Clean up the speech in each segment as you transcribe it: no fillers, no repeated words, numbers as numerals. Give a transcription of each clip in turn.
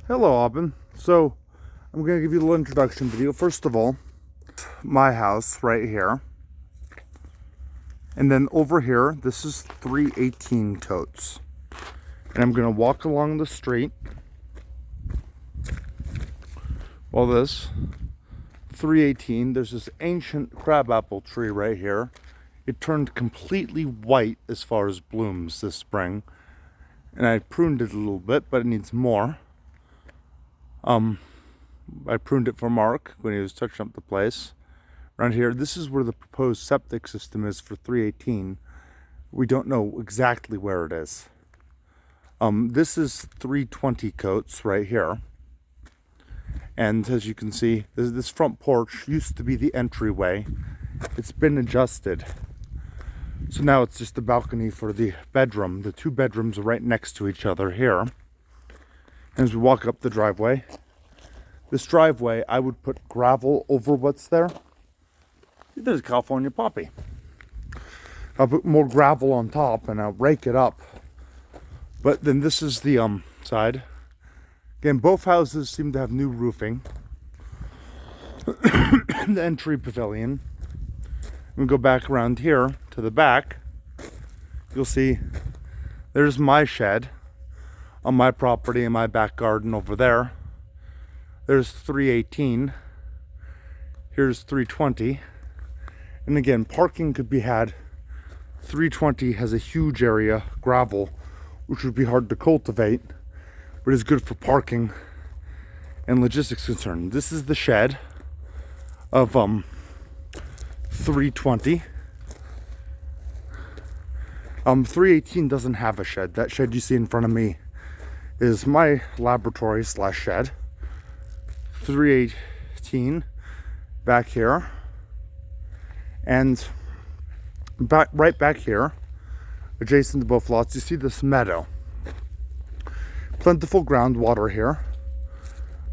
Hello, Aubin. So, I'm going to give you a little introduction video. First of all, my house right here. And then over here, this is 318 Coates. And I'm going to walk along the street. Well, this 318, there's this ancient crabapple tree right here. It turned completely white as far as blooms this spring. And I pruned it a little bit, but it needs more. I pruned it for Mark when he was touching up the place. Around here, this is where the proposed septic system is for 318. We don't know exactly where it is. This is 320 Coates right here. And as you can see, this front porch used to be the entryway. It's been adjusted. So now it's just a balcony for the bedroom. The two bedrooms are right next to each other here. As we walk up the driveway, this driveway, I would put gravel over what's there. There's a California poppy. I'll put more gravel on top and I'll rake it up. But then this is the side. Again, both houses seem to have new roofing. The entry pavilion. We go back around here to the back. You'll see there's my shed on my property in my back garden over there. There's 318. Here's 320. And again, parking could be had. 320 has a huge area, gravel, which would be hard to cultivate, but is good for parking and logistics concern. This is the shed of 320. 318 doesn't have a shed. That shed you see in front of me is my laboratory slash shed. 318 back here, and right back here, adjacent to both lots, you see this meadow. Plentiful groundwater here.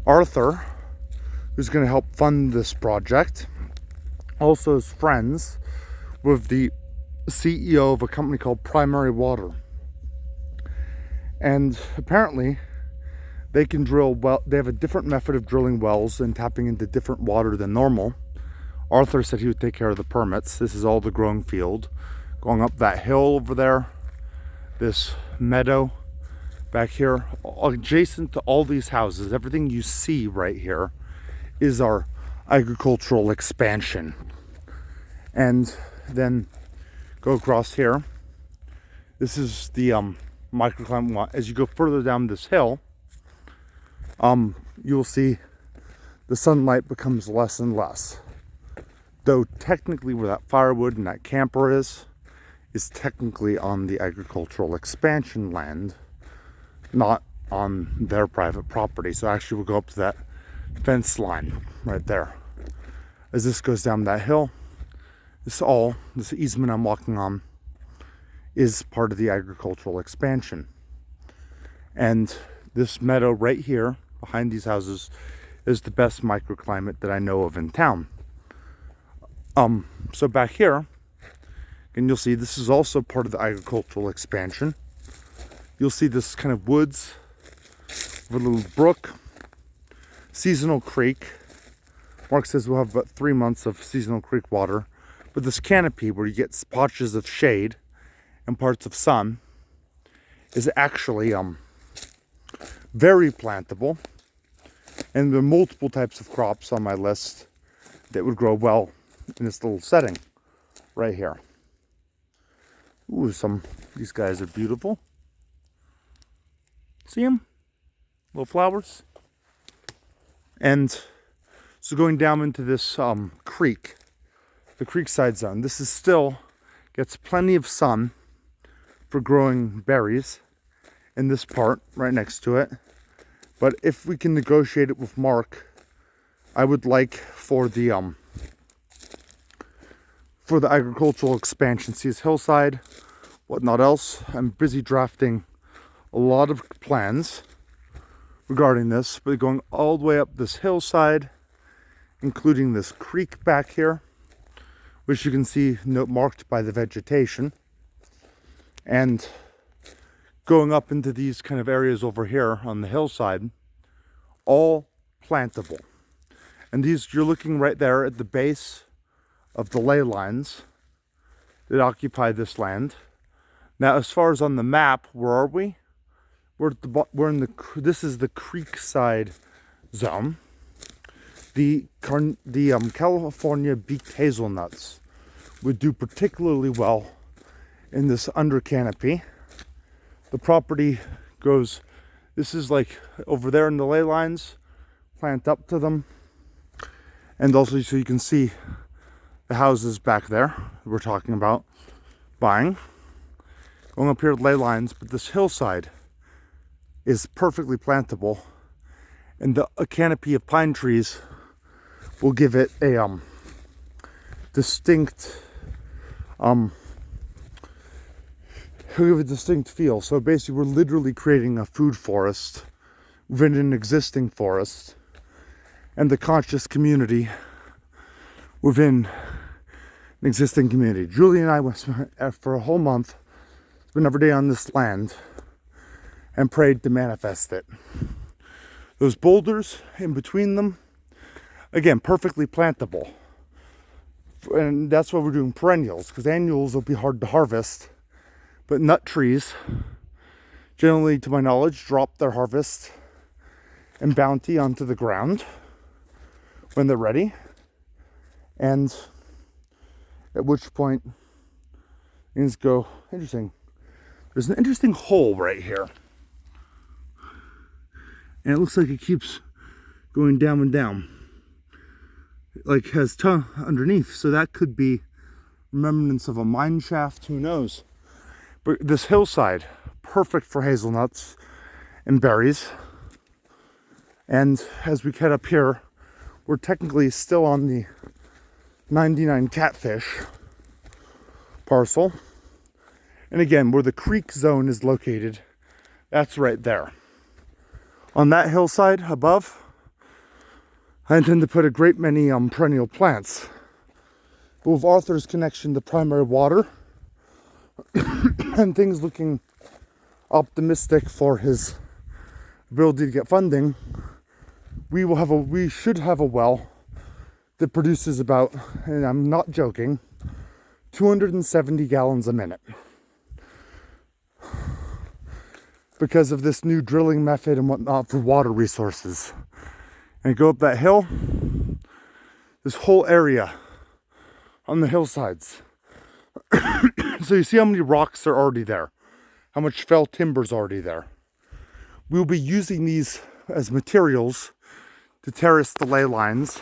Arthur, who's going to help fund this project, also is friends with the CEO of a company called Primary Water. And apparently, they can drill well. They have a different method of drilling wells and tapping into different water than normal. Arthur said he would take care of the permits. This is all the growing field. Going up that hill over there, this meadow back here, adjacent to all these houses, everything you see right here is our agricultural expansion. And then go across here. This is the microclimate. As you go further down this hill, you'll see the sunlight becomes less and less. Though technically where that firewood and that camper is technically on the agricultural expansion land, not on their private property. So actually we'll go up to that fence line right there. As this goes down that hill, this easement I'm walking on is part of the agricultural expansion. And this meadow right here behind these houses is the best microclimate that I know of in town. So back here, and you'll see this is also part of the agricultural expansion. You'll see this kind of woods with a little brook, seasonal creek. Mark says we'll have about 3 months of seasonal creek water, but this canopy where you get patches of shade and parts of sun is actually very plantable. And there are multiple types of crops on my list that would grow well in this little setting right here. Ooh, these guys are beautiful. See them? Little flowers. And so going down into this creek, the creekside zone, this is still gets plenty of sun for growing berries in this part right next to it. But if we can negotiate it with Mark, I would like for the agricultural expansion, see his hillside, whatnot else. I'm busy drafting a lot of plans regarding this, but going all the way up this hillside, including this creek back here, which you can see marked by the vegetation, and going up into these kind of areas over here on the hillside, all plantable. And these, you're looking right there at the base of the ley lines that occupy this land. Now, as far as on the map, where are we? We're in the, this is the Creekside zone. The California beaked hazelnuts would do particularly well in this under canopy. The property goes, this is like over there in the ley lines, plant up to them. And also, so you can see the houses back there we're talking about buying. Going up here with ley lines, but this hillside is perfectly plantable. And a canopy of pine trees will give it a distinct feel. So basically, we're literally creating a food forest within an existing forest, and the conscious community within an existing community. Julie and I went for a whole month, spent every day on this land, and prayed to manifest it. Those boulders in between them, again, perfectly plantable. And that's why we're doing perennials, because annuals will be hard to harvest. But nut trees, generally, to my knowledge, drop their harvest and bounty onto the ground when they're ready. And at which point things go interesting. There's an interesting hole right here. And it looks like it keeps going down and down. It like has tongue underneath, so that could be remnants of a mine shaft, who knows. But this hillside, perfect for hazelnuts and berries. And as we head up here, we're technically still on the 99 Catfish parcel. And again, where the creek zone is located, that's right there. On that hillside above, I intend to put a great many perennial plants. But with Arthur's connection to primary water and things looking optimistic for his ability to get funding, we should have a well that produces about, and I'm not joking, 270 gallons a minute. Because of this new drilling method and whatnot for water resources. And go up that hill, this whole area on the hillsides. So you see how many rocks are already there, how much fell timber's already there. We'll be using these as materials to terrace the ley lines.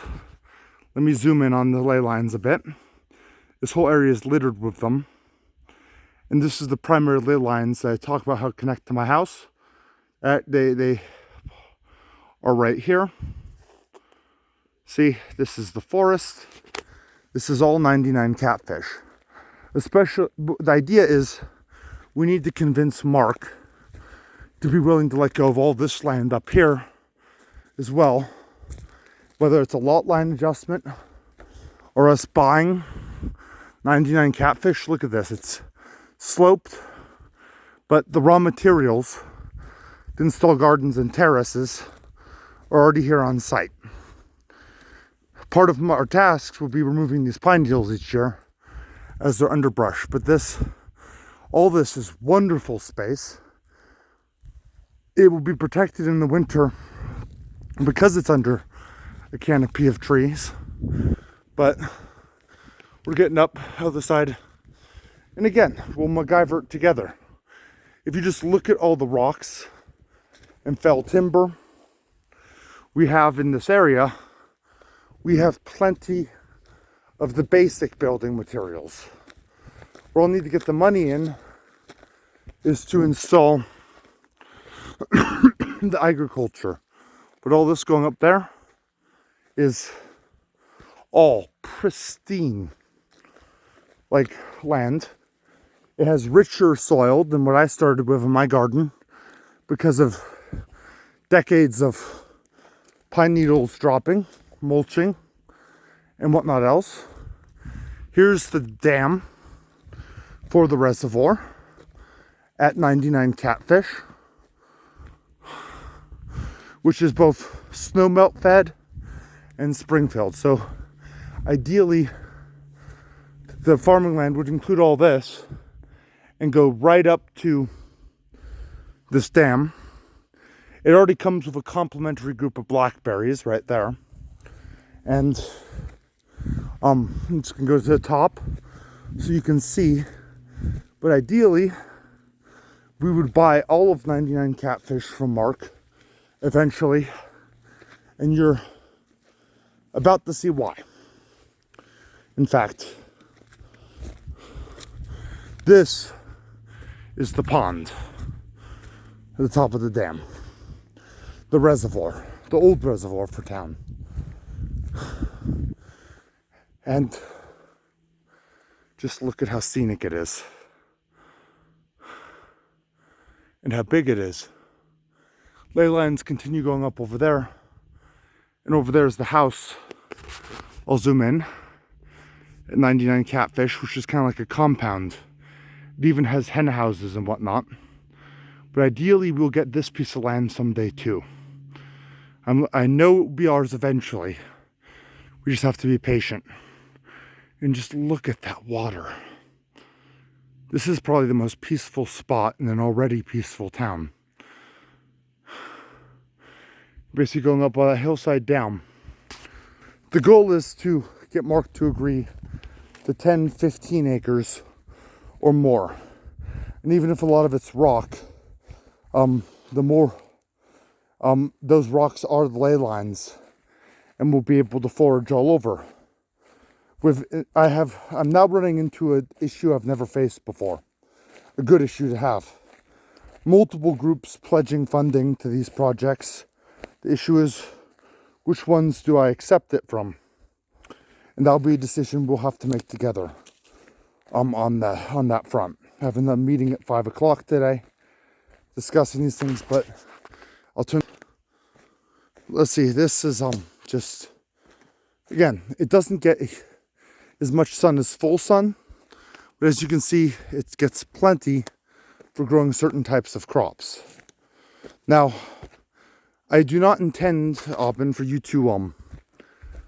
Let me zoom in on the ley lines a bit. This whole area is littered with them. And this is the primary ley lines that I talk about how to connect to my house. They are right here. See, this is the forest. This is all 99 Catfish. The idea is we need to convince Mark to be willing to let go of all this land up here as well. Whether it's a lot line adjustment or us buying 99 Catfish. Look at this, it's sloped, but the raw materials to install gardens and terraces are already here on site. Part of our tasks will be removing these pine needles each year as they're underbrush. But all this is wonderful space. It will be protected in the winter because it's under a canopy of trees. But we're getting up the other side. And again, we'll MacGyver it together. If you just look at all the rocks and fell timber we have in this area, we have plenty of the basic building materials. Where we'll need to get the money in is to install the agriculture. But all this going up there is all pristine, like land. It has richer soil than what I started with in my garden because of decades of pine needles dropping, mulching, and whatnot else. Here's the dam for the reservoir at 99 Catfish. which is both snowmelt fed and spring-filled. So ideally, the farming land would include all this and go right up to this dam. It already comes with a complimentary group of blackberries right there. And it's gonna go to the top so you can see. But ideally, we would buy all of 99 Catfish from Mark eventually, and you're about to see why. In fact, this is the pond at the top of the dam, the reservoir, the old reservoir for town. And just look at how scenic it is and how big it is. Ley lines continue going up over there, and over there is the house. I'll zoom in at 99 Catfish, which is kind of like a compound. It even has hen houses and whatnot. But ideally, we'll get this piece of land someday too. I know it will be ours eventually. We just have to be patient. And just look at that water. This is probably the most peaceful spot in an already peaceful town. Basically going up a hillside down. The goal is to get Mark to agree to 10, 15 acres or more. And even if a lot of it's rock, the more those rocks are the ley lines, and we'll be able to forage all over. I'm now running into an issue I've never faced before. A good issue to have. Multiple groups pledging funding to these projects. The issue is, which ones do I accept it from? And that'll be a decision we'll have to make together on that front. Having a meeting at 5 o'clock today, discussing these things, but let's see, this is just, again, it doesn't get as much sun as full sun, but as you can see, it gets plenty for growing certain types of crops. Now, I do not intend, Aubin, for you to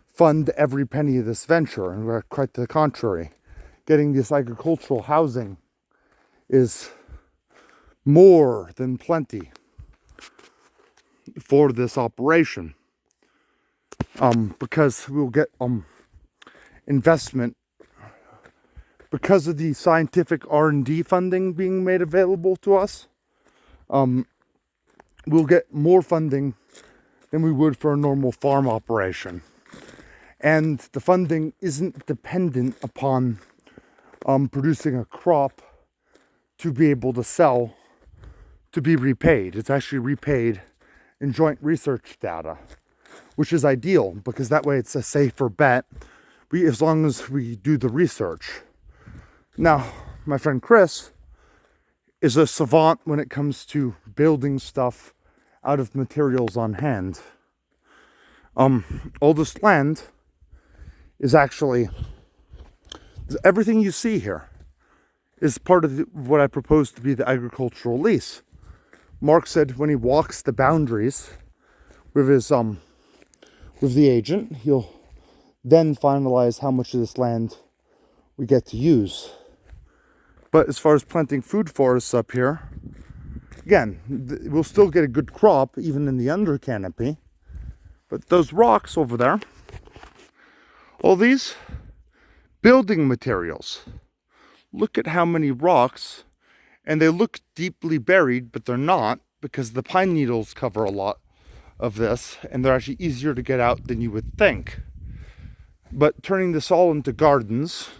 fund every penny of this venture, and quite to the contrary. Getting this agricultural housing is more than plenty for this operation, because we'll get investment because of the scientific R&D funding being made available to us. We'll get more funding than we would for a normal farm operation, and the funding isn't dependent upon producing a crop to be able to sell to be repaid. It's actually repaid in joint research data, which is ideal because that way it's a safer bet as long as we do the research. Now, my friend Chris is a savant when it comes to building stuff out of materials on hand. All this land is actually, everything you see here is part of what I propose to be the agricultural lease. Mark said when he walks the boundaries with his with the agent, he'll then finalize how much of this land we get to use. But as far as planting food forests up here, again, we'll still get a good crop even in the under canopy. But those rocks over there, all these building materials. Look at how many rocks, and they look deeply buried, but they're not, because the pine needles cover a lot of this, and they're actually easier to get out than you would think. But turning this all into gardens,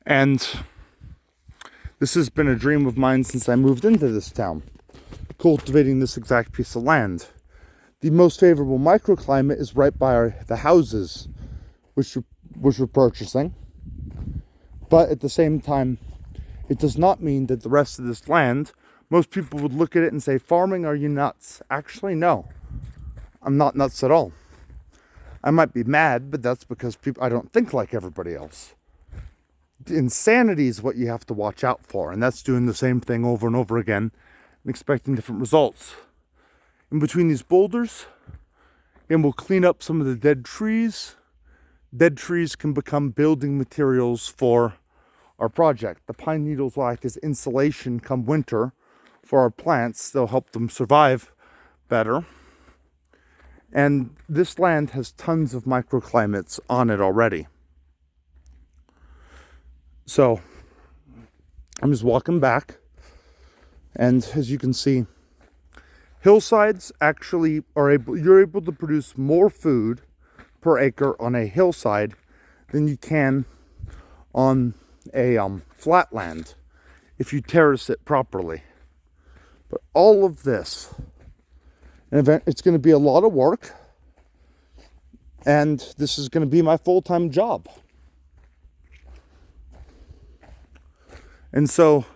and this has been a dream of mine since I moved into this town, cultivating this exact piece of land. The most favorable microclimate is right by the houses which we're purchasing. But at the same time, it does not mean that the rest of this land, most people would look at it and say, farming, are you nuts? Actually, no. I'm not nuts at all. I might be mad, but that's because I don't think like everybody else. Insanity is what you have to watch out for, and that's doing the same thing over and over again and expecting different results. in between these boulders, and we'll clean up some of the dead trees. Dead trees can become building materials for our project. The pine needles will act as insulation come winter for our plants. They'll help them survive better. And this land has tons of microclimates on it already. So I'm just walking back, and as you can see, hillsides actually you're able to produce more food per acre on a hillside than you can on a flatland if you terrace it properly. But all of this, it's going to be a lot of work, and this is going to be my full-time job. And so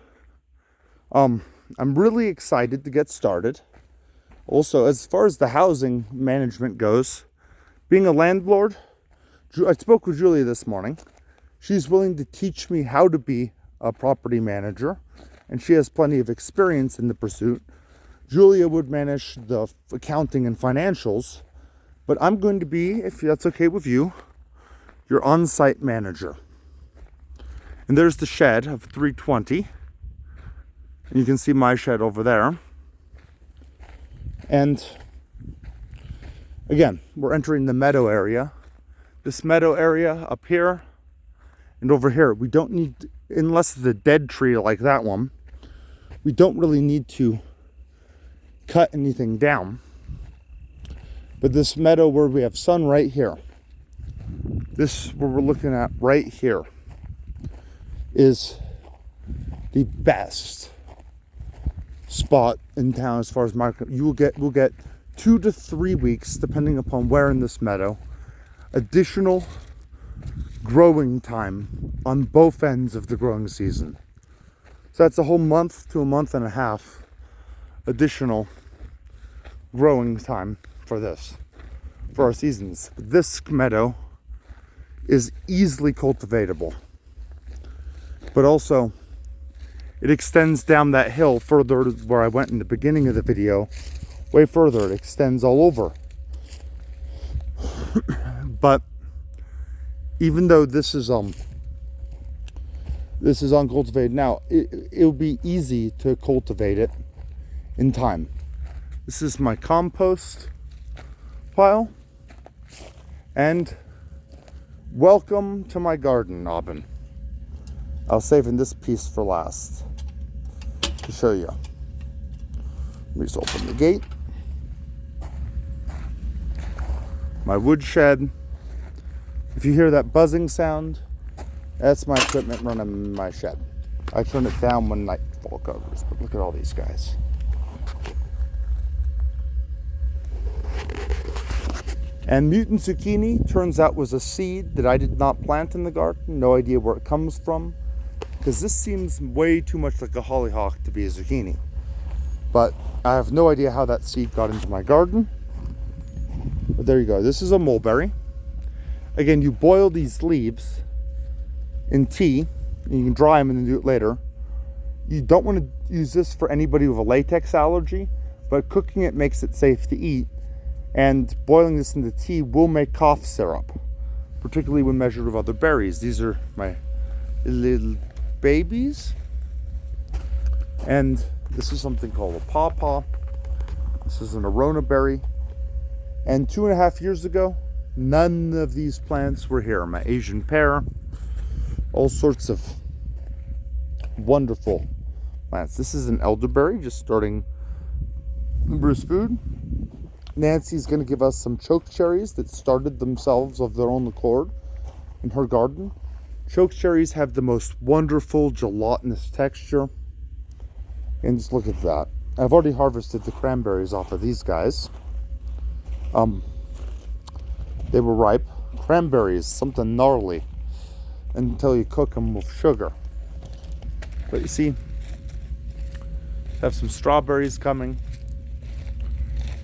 I'm really excited to get started. Also, as far as the housing management goes, being a landlord, I spoke with Julia this morning. She's willing to teach me how to be a property manager, and she has plenty of experience in the pursuit. Julia would manage the accounting and financials, but I'm going to be, if that's okay with you, your on-site manager. And there's the shed of 320. And you can see my shed over there. And again, we're entering the meadow area. This meadow area up here and over here, we don't need, unless it's a dead tree like that one, we don't really need to cut anything down. But this meadow where we have sun right here, this where we're looking at right here, is the best spot in town as far as market. We'll get 2 to 3 weeks, depending upon where in this meadow, additional growing time on both ends of the growing season. So that's a whole month to a month and a half additional growing time for our seasons. This meadow is easily cultivatable, but also it extends down that hill further where I went in the beginning of the video, way further. It extends all over. But even though this is uncultivated now, it'll be easy to cultivate it in time. This is my compost pile, and welcome to my garden, Aubin. I was saving this piece for last to show you. Let me just open the gate. My wood shed. If you hear that buzzing sound, that's my equipment running in my shed. I turn it down when nightfall covers, but look at all these guys. And mutant zucchini turns out was a seed that I did not plant in the garden. No idea where it comes from, because this seems way too much like a hollyhock to be a zucchini. But I have no idea how that seed got into my garden. But there you go. This is a mulberry. Again, you boil these leaves in tea, and you can dry them and then do it later. You don't want to use this for anybody with a latex allergy, but cooking it makes it safe to eat. And boiling this into tea will make cough syrup, particularly when measured with other berries. These are my little babies. And this is something called a pawpaw. This is an arona berry. And 2.5 years ago, none of these plants were here. My Asian pear, all sorts of wonderful plants. This is an elderberry, just starting Bruce food. Nancy's going to give us some choke cherries that started themselves of their own accord in her garden. Choke cherries have the most wonderful gelatinous texture. And just look at that. I've already harvested the cranberries off of these guys. They were ripe. Cranberries, something gnarly until you cook them with sugar. But you see, have some strawberries coming.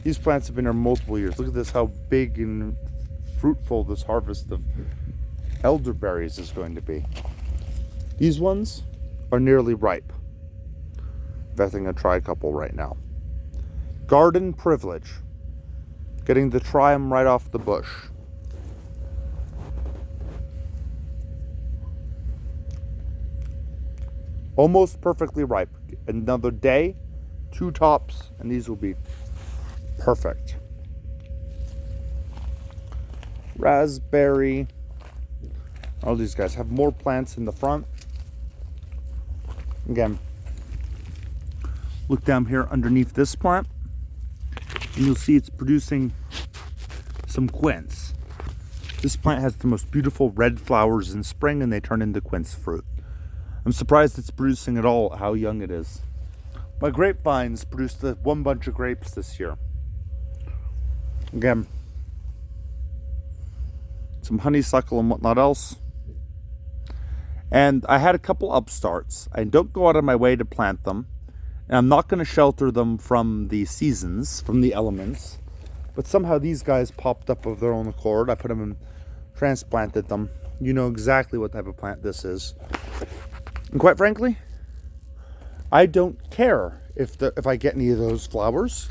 These plants have been here multiple years. Look at this, how big and fruitful this harvest of elderberries is going to be. These ones are nearly ripe. In fact, I'm going to try a couple right now. garden privilege. Getting to try them right off the bush. Almost perfectly ripe. Another day, 2 tops, and these will be perfect. Raspberry. All these guys have more plants in the front. Again, look down here underneath this plant, and you'll see it's producing some quince. This plant has the most beautiful red flowers in spring, and they turn into quince fruit. I'm surprised it's producing at all how young it is. My grapevines produced one bunch of grapes this year. Again, some honeysuckle and whatnot else. And I had a couple upstarts. I don't go out of my way to plant them. And I'm not going to shelter them from the seasons, from the elements. But somehow these guys popped up of their own accord. I put them in, transplanted them. You know exactly what type of plant this is. And quite frankly, I don't care if I get any of those flowers.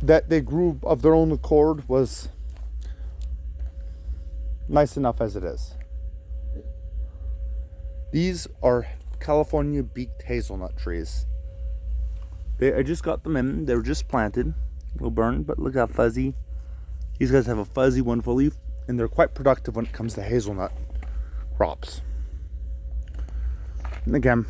That they grew of their own accord was nice enough as it is. These are California beaked hazelnut trees. I just got them in. They were just planted. A little burned, but look how fuzzy. These guys have a fuzzy, wonderful leaf, and they're quite productive when it comes to hazelnut crops. And again,